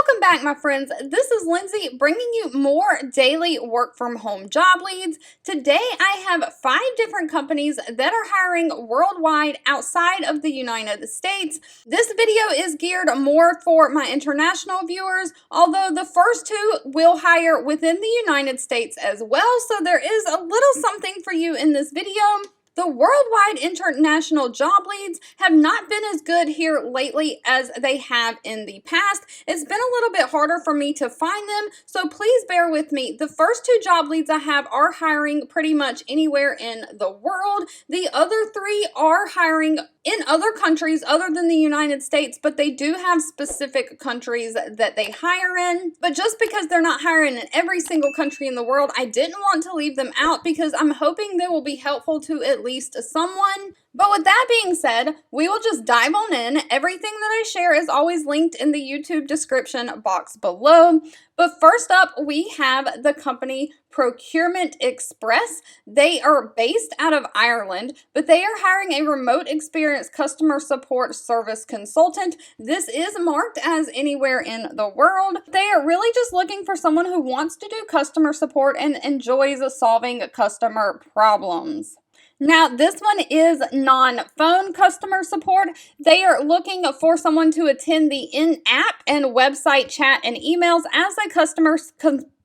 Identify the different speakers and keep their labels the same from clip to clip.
Speaker 1: Welcome back, my friends. This is Lindsay bringing you more daily work from home job leads. Today, I have 5 different companies that are hiring worldwide outside of the United States. This video is geared more for my international viewers, although the first 2 will hire within the United States as well, so there is a little something for you in this video. The worldwide international job leads have not been as good here lately as they have in the past. It's been a little bit harder for me to find them, so please bear with me. The first 2 job leads I have are hiring pretty much anywhere in the world. The other 3 are hiring in other countries other than the United States, but they do have specific countries that they hire in. But just because they're not hiring in every single country in the world, I didn't want to leave them out because I'm hoping they will be helpful to at least someone. But with that being said, we will just dive on in. Everything that I share is always linked in the YouTube description box below. But first up, we have the company Procurement Express. They are based out of Ireland, but they are hiring a remote experience customer support service consultant. This is marked as anywhere in the world. They are really just looking for someone who wants to do customer support and enjoys solving customer problems. Now, this one is non-phone customer support. They are looking for someone to attend the in-app and website chat and emails as a customer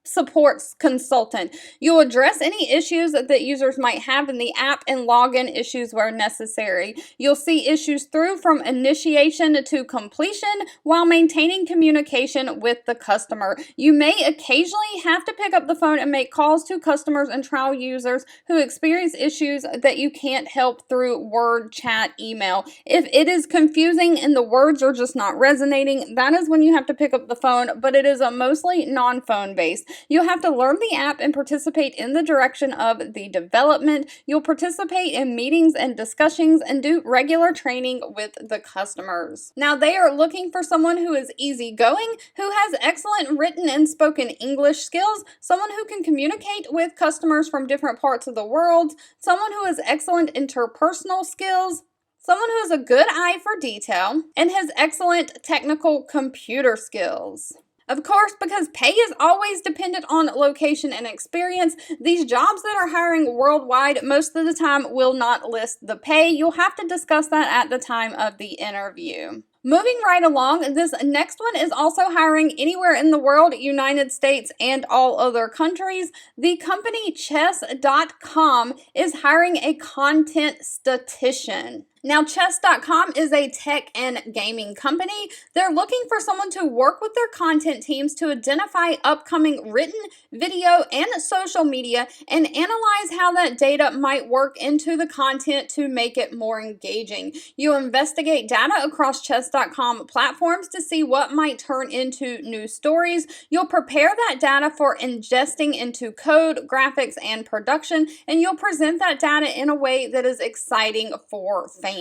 Speaker 1: supports consultant. You'll address any issues that users might have in the app and login issues where necessary. You'll see issues through from initiation to completion while maintaining communication with the customer. You may occasionally have to pick up the phone and make calls to customers and trial users who experience issues that you can't help through word, chat, email. If it is confusing and the words are just not resonating, that is when you have to pick up the phone, but it is a mostly non-phone based. You'll have to learn the app and participate in the direction of the development. You'll participate in meetings and discussions and do regular training with the customers. Now, they are looking for someone who is easygoing, who has excellent written and spoken English skills, someone who can communicate with customers from different parts of the world, someone who has excellent interpersonal skills, someone who has a good eye for detail, and has excellent technical computer skills. Of course, because pay is always dependent on location and experience, these jobs that are hiring worldwide most of the time will not list the pay. You'll have to discuss that at the time of the interview. Moving right along, this next one is also hiring anywhere in the world, United States and all other countries. The company chess.com is hiring a content statistician. Now, chess.com is a tech and gaming company. They're looking for someone to work with their content teams to identify upcoming written, video, and social media and analyze how that data might work into the content to make it more engaging. You investigate data across chess.com platforms to see what might turn into new stories. You'll prepare that data for ingesting into code, graphics, and production, and you'll present that data in a way that is exciting for fans.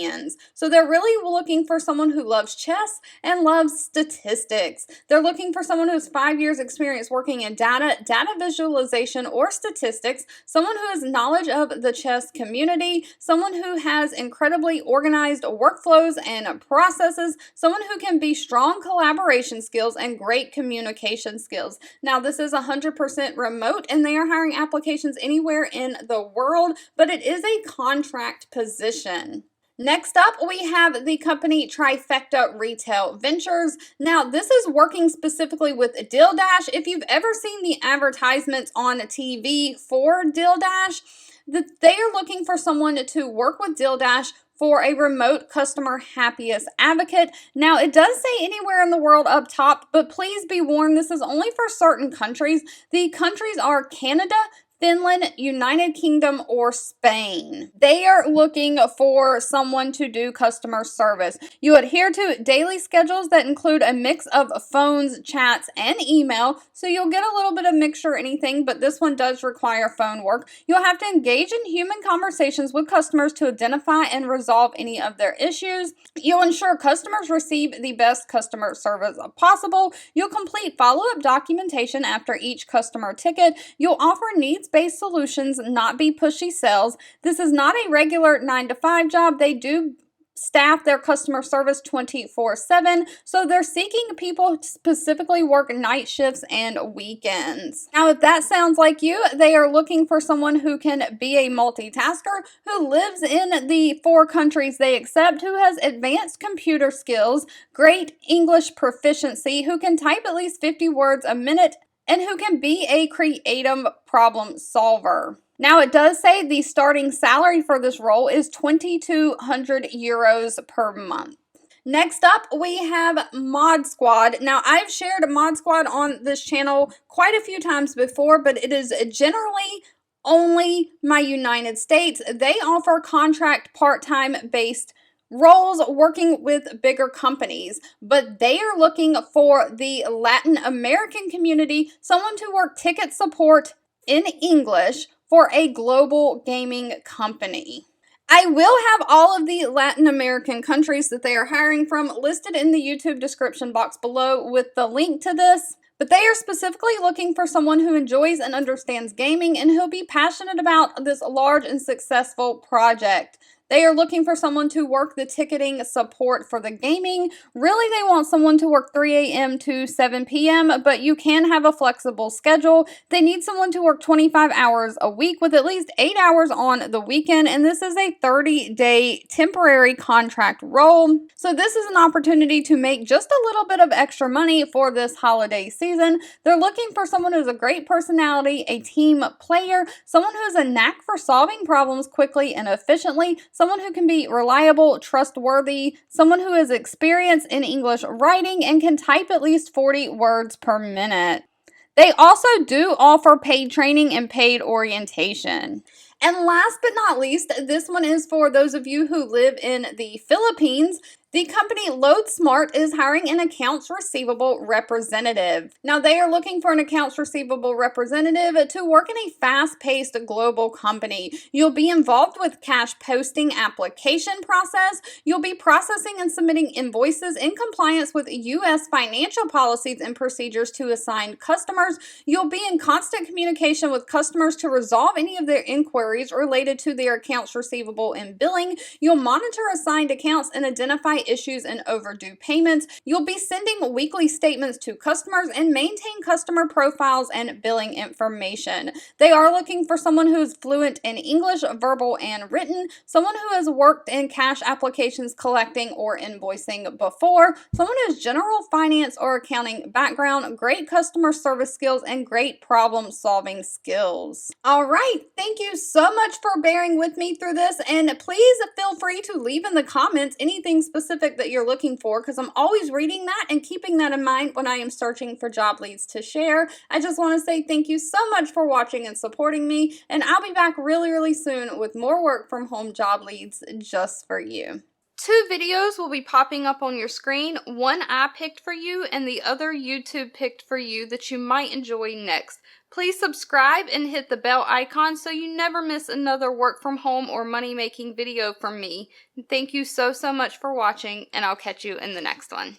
Speaker 1: So they're really looking for someone who loves chess and loves statistics. They're looking for someone who has 5 years experience working in data visualization, or statistics, someone who has knowledge of the chess community, someone who has incredibly organized workflows and processes, someone who can be strong collaboration skills and great communication skills. Now, this is 100% remote, and they are hiring applications anywhere in the world, but it is a contract position. Next up, we have the company Trifecta Retail Ventures. Now, this is working specifically with DillDash. If you've ever seen the advertisements on TV for DillDash, they are looking for someone to work with DillDash for a remote customer happiest advocate. Now, it does say anywhere in the world up top, but please be warned, this is only for certain countries. The countries are Canada, Finland, United Kingdom, or Spain. They are looking for someone to do customer service. You adhere to daily schedules that include a mix of phones, chats, and email, so you'll get a little bit of mixture anything, but this one does require phone work. You'll have to engage in human conversations with customers to identify and resolve any of their issues. You'll ensure customers receive the best customer service possible. You'll complete follow-up documentation after each customer ticket. You'll offer needs-based solutions, not be pushy sales. This is not a regular 9-to-5 job. They do staff their customer service 24/7, so they're seeking people to specifically work night shifts and weekends. Now, if that sounds like you, they are looking for someone who can be a multitasker, who lives in the 4 countries they accept, who has advanced computer skills, great English proficiency, who can type at least 50 words a minute, and who can be a creative problem solver. Now, it does say the starting salary for this role is 2,200 euros per month. Next up, we have Mod Squad. Now, I've shared Mod Squad on this channel quite a few times before, but it is generally only my United States. They offer contract part-time based roles working with bigger companies, but they are looking for the Latin American community, someone to work ticket support in English for a global gaming company. I will have all of the Latin American countries that they are hiring from listed in the YouTube description box below with the link to this. But they are specifically looking for someone who enjoys and understands gaming and who'll be passionate about this large and successful project. They are looking for someone to work the ticketing support for the gaming. Really, they want someone to work 3 a.m. to 7 p.m., but you can have a flexible schedule. They need someone to work 25 hours a week with at least 8 hours on the weekend, and this is a 30-day temporary contract role. So this is an opportunity to make just a little bit of extra money for this holiday season. They're looking for someone who's a great personality, a team player, someone who has a knack for solving problems quickly and efficiently, someone who can be reliable, trustworthy, someone who has experience in English writing and can type at least 40 words per minute. They also do offer paid training and paid orientation. And last but not least, this one is for those of you who live in the Philippines. The company LoadSmart is hiring an accounts receivable representative. Now, they are looking for an accounts receivable representative to work in a fast-paced global company. You'll be involved with cash posting application process. You'll be processing and submitting invoices in compliance with U.S. financial policies and procedures to assigned customers. You'll be in constant communication with customers to resolve any of their inquiries related to their accounts receivable and billing. You'll monitor assigned accounts and identify issues and overdue payments. You'll be sending weekly statements to customers and maintain customer profiles and billing information. They are looking for someone who is fluent in English, verbal and written, someone who has worked in cash applications collecting or invoicing before, someone who has general finance or accounting background, great customer service skills, and great problem solving skills. All right, thank you so much for bearing with me through this, and please feel free to leave in the comments anything specific that you're looking for, because I'm always reading that and keeping that in mind when I am searching for job leads to share. I just want to say thank you so much for watching and supporting me, and I'll be back really soon with more work from home job leads just for you. 2 videos will be popping up on your screen. One I picked for you and the other YouTube picked for you that you might enjoy next. Please subscribe and hit the bell icon so you never miss another work from home or money making video from me. Thank you so much for watching, and I'll catch you in the next one.